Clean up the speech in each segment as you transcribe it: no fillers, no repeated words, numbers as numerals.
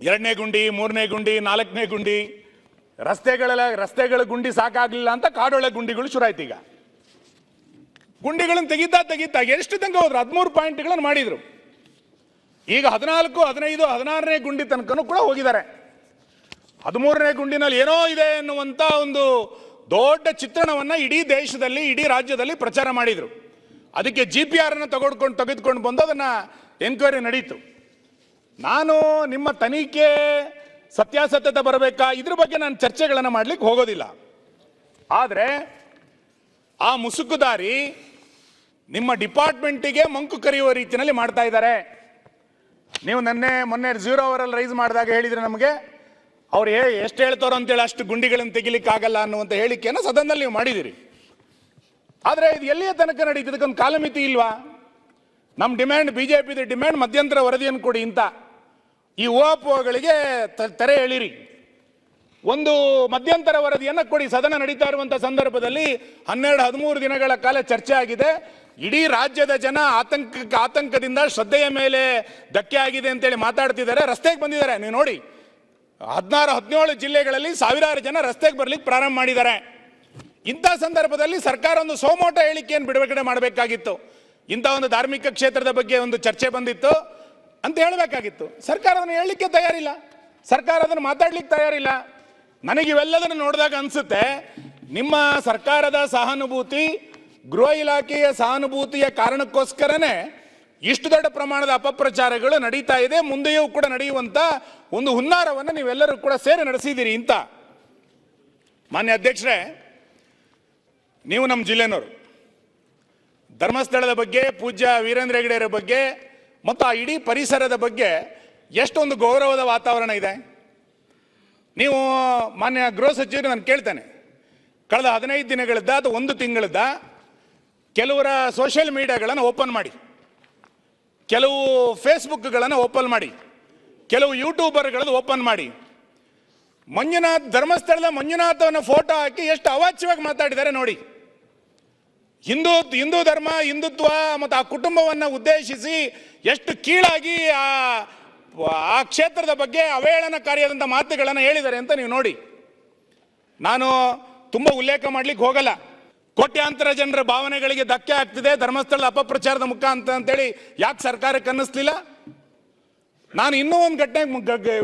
ಎರಡನೇ ಗುಂಡಿ, ಮೂರನೇ ಗುಂಡಿ, ನಾಲ್ಕನೇ ಗುಂಡಿ, ರಸ್ತೆಗಳ ಗುಂಡಿ ಸಾಕಾಗಲಿಲ್ಲ ಅಂತ ಕಾಡೊಳಗೆ ಗುಂಡಿಗಳು ಶುರು ಆಯ್ತು. ಈಗ ಗುಂಡಿಗಳನ್ನು ತೆಗಿತಾ ಎಷ್ಟು ತನಕ ಹೋದ್ರು? 13 ಪಾಯಿಂಟ್ಗಳನ್ನು ಮಾಡಿದ್ರು. ಈಗ 14, 15, 16ನೇ ಗುಂಡಿ ತನಕನೂ ಕೂಡ ಹೋಗಿದ್ದಾರೆ. 13ನೇ ಗುಂಡಿನಲ್ಲಿ ಏನೋ ಇದೆ ಎನ್ನುವಂತ ಒಂದು ದೊಡ್ಡ ಚಿತ್ರಣವನ್ನ ಇಡೀ ದೇಶದಲ್ಲಿ, ಇಡೀ ರಾಜ್ಯದಲ್ಲಿ ಪ್ರಚಾರ ಮಾಡಿದ್ರು. ಅದಕ್ಕೆ GPR ಅನ್ನು ತೆಗೆದುಕೊಂಡು ಬಂದು ಅದನ್ನ ಎನ್ಕ್ವೈರಿ ನಡೀತು. ನಾನು ನಿಮ್ಮ ತನಿಖೆ ಸತ್ಯಾಸತ್ಯತೆ ಬರಬೇಕಾ ಇದ್ರ ಬಗ್ಗೆ ನಾನು ಚರ್ಚೆಗಳನ್ನು ಮಾಡ್ಲಿಕ್ಕೆ ಹೋಗೋದಿಲ್ಲ. ಆದರೆ ಆ ಮುಸುಕುದಾರಿ ನಿಮ್ಮ ಡಿಪಾರ್ಟ್ಮೆಂಟಿಗೆ ಮಂಕು ಕರೆಯುವ ರೀತಿಯಲ್ಲಿ ಮಾಡ್ತಾ ಇದ್ದಾರೆ. ನೀವು ಮೊನ್ನೆ 0 ಅವರಲ್ಲಿ ರೈಸ್ ಮಾಡಿದಾಗ ಹೇಳಿದ್ರೆ ನಮಗೆ ಅವ್ರು ಎಷ್ಟು ಹೇಳ್ತಾರೋ ಅಂತೇಳಿ ಅಷ್ಟು ಗುಂಡಿಗಳನ್ನು ತೆಗಿಲಿಕ್ಕೆ ಆಗಲ್ಲ ಅನ್ನುವಂಥ ಹೇಳಿಕೆಯನ್ನು ಸದನದಲ್ಲಿ ನೀವು ಮಾಡಿದಿರಿ. ಆದರೆ ಇದು ಎಲ್ಲಿಯ ತನಕ ನಡೀತು? ಇದಕ್ಕೊಂದು ಕಾಲಮಿತಿ ಇಲ್ವಾ? ನಮ್ಮ ಡಿಮ್ಯಾಂಡ್, ಬಿಜೆಪಿ ಡಿಮ್ಯಾಂಡ್ ಮಧ್ಯಂತರ ವರದಿಯನ್ನು ಕೊಡಿ ಅಂತ. ಈ ಊಹಾಪೋಹಗಳಿಗೆ ತೆರೆ ಎಳಿರಿ. ಒಂದು ಮಧ್ಯಂತರ ವರದಿಯನ್ನು ಕೊಡಿ. ಸದನ ನಡೀತಾ ಇರುವಂಥ ಸಂದರ್ಭದಲ್ಲಿ 12-13 ದಿನಗಳ ಕಾಲ ಚರ್ಚೆ ಆಗಿದೆ. ಇಡೀ ರಾಜ್ಯದ ಜನ ಆತಂಕದಿಂದ ಶ್ರದ್ಧೆಯ ಮೇಲೆ ಧಕ್ಕೆ ಆಗಿದೆ ಅಂತೇಳಿ ಮಾತಾಡ್ತಿದ್ದಾರೆ, ರಸ್ತೆಗೆ ಬಂದಿದ್ದಾರೆ. ನೀವು ನೋಡಿ, 16-17 ಜಿಲ್ಲೆಗಳಲ್ಲಿ ಸಾವಿರಾರು ಜನ ರಸ್ತೆಗೆ ಬರ್ಲಿಕ್ಕೆ ಪ್ರಾರಂಭ ಮಾಡಿದ್ದಾರೆ. ಇಂಥ ಸಂದರ್ಭದಲ್ಲಿ ಸರ್ಕಾರ ಒಂದು ಸೋಮೋಟ ಹೇಳಿಕೆಯನ್ನು ಬಿಡುಗಡೆ ಮಾಡಬೇಕಾಗಿತ್ತು. ಇಂಥ ಒಂದು ಧಾರ್ಮಿಕ ಕ್ಷೇತ್ರದ ಬಗ್ಗೆ ಒಂದು ಚರ್ಚೆ ಬಂದಿತ್ತು ಅಂತ ಹೇಳಬೇಕಾಗಿತ್ತು. ಸರ್ಕಾರ ಅದನ್ನು ಹೇಳಲಿಕ್ಕೆ ತಯಾರಿಲ್ಲ, ಸರ್ಕಾರ ಅದನ್ನು ಮಾತಾಡ್ಲಿಕ್ಕೆ ತಯಾರಿಲ್ಲ. ನನಗೆ ಇವೆಲ್ಲದನ್ನು ನೋಡಿದಾಗ ಅನಿಸುತ್ತೆ, ನಿಮ್ಮ ಸರ್ಕಾರದ ಸಹಾನುಭೂತಿ, ಗೃಹ ಇಲಾಖೆಯ ಸಹಾನುಭೂತಿಯ ಕಾರಣಕ್ಕೋಸ್ಕರನೇ ಇಷ್ಟು ದೊಡ್ಡ ಪ್ರಮಾಣದ ಅಪಪ್ರಚಾರಗಳು ನಡೀತಾ ಇದೆ, ಮುಂದೆಯೂ ಕೂಡ ನಡೆಯುವಂತ ಒಂದು ಹುನ್ನಾರವನ್ನು ನೀವೆಲ್ಲರೂ ಕೂಡ ಸೇರಿ ನಡೆಸಿದ್ದೀರಿ ಅಂತ. ಮಾನ್ಯ ಅಧ್ಯಕ್ಷರೇ, ನೀವು ನಮ್ಮ ಜಿಲ್ಲೆನವರು, ಧರ್ಮಸ್ಥಳದ ಬಗ್ಗೆ, ಪೂಜ್ಯ ವೀರೇಂದ್ರ ಹೆಗ್ಗಡೆಯವರ ಬಗ್ಗೆ ಮತ್ತು ಆ ಇಡೀ ಪರಿಸರದ ಬಗ್ಗೆ ಎಷ್ಟೊಂದು ಗೌರವದ ವಾತಾವರಣ ಇದೆ. ನೀವು ಮಾನ್ಯ ಗೃಹ ಸಚಿವರು ನಾನು ಕೇಳ್ತೇನೆ, ಕಳೆದ 15 ದಿನಗಳದ್ದ ಅಥವಾ 1 ತಿಂಗಳದ್ದ ಕೆಲವರ ಸೋಷಿಯಲ್ ಮೀಡಿಯಾಗಳನ್ನು ಓಪನ್ ಮಾಡಿ, ಕೆಲವು ಫೇಸ್ಬುಕ್ಗಳನ್ನು ಓಪನ್ ಮಾಡಿ, ಕೆಲವು ಯೂಟ್ಯೂಬರ್ಗಳನ್ನು ಓಪನ್ ಮಾಡಿ, ಧರ್ಮಸ್ಥಳದ ಮಂಜುನಾಥವನ್ನು ಫೋಟೋ ಹಾಕಿ ಎಷ್ಟು ಅವಾಚ್ಯವಾಗಿ ಮಾತಾಡಿದ್ದಾರೆ ನೋಡಿ. ಹಿಂದೂ ಧರ್ಮ, ಹಿಂದುತ್ವ ಮತ್ತು ಆ ಕುಟುಂಬವನ್ನು ಉದ್ದೇಶಿಸಿ ಎಷ್ಟು ಕೀಳಾಗಿ ಆ ಕ್ಷೇತ್ರದ ಬಗ್ಗೆ ಅವೇಳನಕಾರಿಯಾದಂಥ ಮಾತುಗಳನ್ನು ಹೇಳಿದ್ದಾರೆ ಅಂತ ನೀವು ನೋಡಿ. ನಾನು ತುಂಬ ಉಲ್ಲೇಖ ಮಾಡ್ಲಿಕ್ಕೆ ಹೋಗಲ್ಲ. ಕೋಟ್ಯಾಂತರ ಜನರ ಭಾವನೆಗಳಿಗೆ ಧಕ್ಕೆ ಆಗ್ತಿದೆ ಧರ್ಮಸ್ಥಳದ ಅಪಪ್ರಚಾರದ ಮುಖಾಂತರ ಅಂತೇಳಿ ಯಾಕೆ ಸರ್ಕಾರಕ್ಕೆ ಅನ್ನಿಸ್ಲಿಲ್ಲ? ನಾನು ಇನ್ನೂ ಒಂದು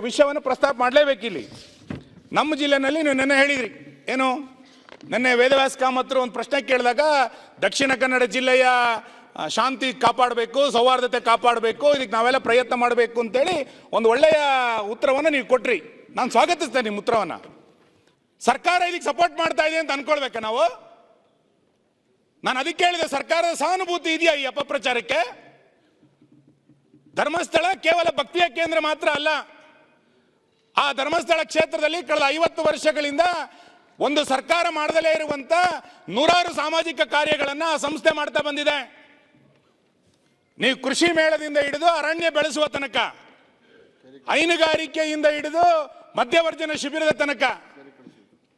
ವಿಷಯವನ್ನು ಪ್ರಸ್ತಾಪ ಮಾಡಲೇಬೇಕಿಲ್ಲಿ. ನಮ್ಮ ಜಿಲ್ಲೆನಲ್ಲಿ ನೀವು ನೆನ್ನೆ ಹೇಳಿದ್ರಿ, ಏನು ನೆನ್ನೆ ವೇದವ್ಯಾಸ ಕಾಮತ್ರು ಒಂದು ಪ್ರಶ್ನೆ ಕೇಳಿದಾಗ ದಕ್ಷಿಣ ಕನ್ನಡ ಜಿಲ್ಲೆಯ ಶಾಂತಿ ಕಾಪಾಡಬೇಕು, ಸೌಹಾರ್ದತೆ ಕಾಪಾಡಬೇಕು, ಇದಕ್ಕೆ ನಾವೆಲ್ಲ ಪ್ರಯತ್ನ ಮಾಡಬೇಕು ಅಂತೇಳಿ ಒಂದು ಒಳ್ಳೆಯ ಉತ್ತರವನ್ನು ನೀವು ಕೊಟ್ರಿ. ನಾನು ಸ್ವಾಗತಿಸ್ತೇನೆ ನಿಮ್ಮ ಉತ್ತರವನ್ನು. ಸರ್ಕಾರ ಇದಕ್ಕೆ ಸಪೋರ್ಟ್ ಮಾಡ್ತಾ ಇದೆ ಅಂತ ಅನ್ಕೊಳ್ಬೇಕಾ ನಾವು? ನಾನು ಅದಕ್ಕೆ ಹೇಳಿದೆ, ಸರ್ಕಾರದ ಸಹಾನುಭೂತಿ ಇದೆಯಾ ಈ ಅಪಪ್ರಚಾರಕ್ಕೆ? ಧರ್ಮಸ್ಥಳ ಕೇವಲ ಭಕ್ತಿಯ ಕೇಂದ್ರ ಮಾತ್ರ ಅಲ್ಲ. ಆ ಧರ್ಮಸ್ಥಳ ಕ್ಷೇತ್ರದಲ್ಲಿ ಕಳೆದ 50 ವರ್ಷಗಳಿಂದ ಒಂದು ಸರ್ಕಾರ ಮಾಡದಲೇ ಇರುವಂತ 100 ಸಾಮಾಜಿಕ ಕಾರ್ಯಗಳನ್ನು ಆ ಸಂಸ್ಥೆ ಮಾಡ್ತಾ ಬಂದಿದೆ. ನೀವು ಕೃಷಿ ಮೇಳದಿಂದ ಹಿಡಿದು ಅರಣ್ಯ ಬೆಳೆಸುವ ತನಕ, ಹೈನುಗಾರಿಕೆಯಿಂದ ಹಿಡಿದು ಮಧ್ಯವರ್ಜನ ಶಿಬಿರದ ತನಕ,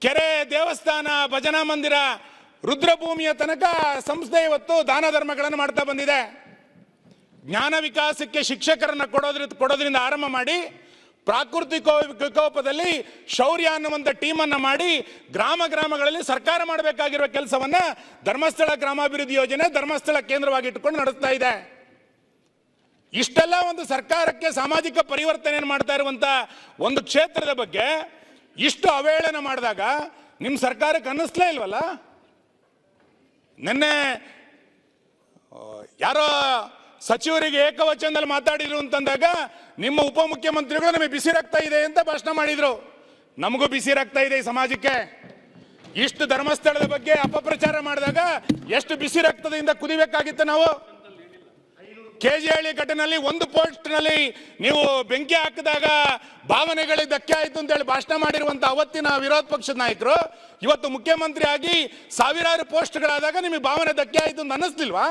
ಕೆರೆ, ದೇವಸ್ಥಾನ, ಭಜನಾ ಮಂದಿರ, ರುದ್ರಭೂಮಿಯ ತನಕ ಸಂಸ್ಥೆ ಇವತ್ತು ದಾನ ಧರ್ಮಗಳನ್ನು ಮಾಡ್ತಾ ಬಂದಿದೆ. ಜ್ಞಾನ ವಿಕಾಸಕ್ಕೆ ಶಿಕ್ಷಕರನ್ನ ಕೊಡೋದ್ರಿಂದ ಆರಂಭ ಮಾಡಿ, ಪ್ರಾಕೃತಿಕ ವಿಕೋಪದಲ್ಲಿ ಶೌರ್ಯ ಅನ್ನುವಂಥ ಟೀಮನ್ನು ಮಾಡಿ ಗ್ರಾಮಗಳಲ್ಲಿ ಸರ್ಕಾರ ಮಾಡಬೇಕಾಗಿರುವ ಕೆಲಸವನ್ನ ಧರ್ಮಸ್ಥಳ ಗ್ರಾಮಾಭಿವೃದ್ಧಿ ಯೋಜನೆ ಧರ್ಮಸ್ಥಳ ಕೇಂದ್ರವಾಗಿ ಇಟ್ಟುಕೊಂಡು ನಡೆಸ್ತಾ ಇದೆ. ಇಷ್ಟೆಲ್ಲ ಒಂದು ಸರ್ಕಾರಕ್ಕೆ ಸಾಮಾಜಿಕ ಪರಿವರ್ತನೆಯನ್ನು ಮಾಡ್ತಾ ಇರುವಂತ ಒಂದು ಕ್ಷೇತ್ರದ ಬಗ್ಗೆ ಇಷ್ಟು ಅವೇಳನ ಮಾಡಿದಾಗ ನಿಮ್ಮ ಸರ್ಕಾರಕ್ಕೆ ಅನ್ನಿಸ್ಲೇ ಇಲ್ವಲ್ಲ? ನಿನ್ನೆ ಯಾರೋ ಸಚಿವರಿಗೆ ಏಕವಚನದಲ್ಲಿ ಮಾತಾಡಿದ್ರು ಅಂತಂದಾಗ ನಿಮ್ಮ ಉಪಮುಖ್ಯಮಂತ್ರಿಗಳು ನಮಗೆ ಬಿಸಿ ರಕ್ತ ಇದೆ ಅಂತ ಭಾಷಣ ಮಾಡಿದ್ರು. ನಮಗೂ ಬಿಸಿ ರಕ್ತ ಇದೆ ಈ ಸಮಾಜಕ್ಕೆ. ಇಷ್ಟು ಧರ್ಮಸ್ಥಳದ ಬಗ್ಗೆ ಅಪಪ್ರಚಾರ ಮಾಡಿದಾಗ ಎಷ್ಟು ಬಿಸಿ ರಕ್ತದಿಂದ ಕುದಿಬೇಕಾಗಿತ್ತು ನಾವು. ಕೆಜೆಹಳ್ಳಿ ಘಟನೆಯಲ್ಲಿ ಒಂದು ಪೋಸ್ಟ್ ನಲ್ಲಿ ನೀವು ಬೆಂಕಿ ಹಾಕಿದಾಗ ಭಾವನೆಗಳಿಗೆ ಧಕ್ಕೆ ಆಯ್ತು ಅಂತ ಹೇಳಿ ಭಾಷಣ ಮಾಡಿರುವಂತ ಅವತ್ತಿನ ವಿರೋಧ ಪಕ್ಷದ ನಾಯಕರು ಇವತ್ತು ಮುಖ್ಯಮಂತ್ರಿ ಆಗಿ ಸಾವಿರಾರು ಪೋಸ್ಟ್ಗಳಾದಾಗ ನಿಮಗೆ ಭಾವನೆ ಧಕ್ಕೆ ಆಯ್ತು ಅಂತ ಅನ್ನಿಸ್ಲಿಲ್ವಾ?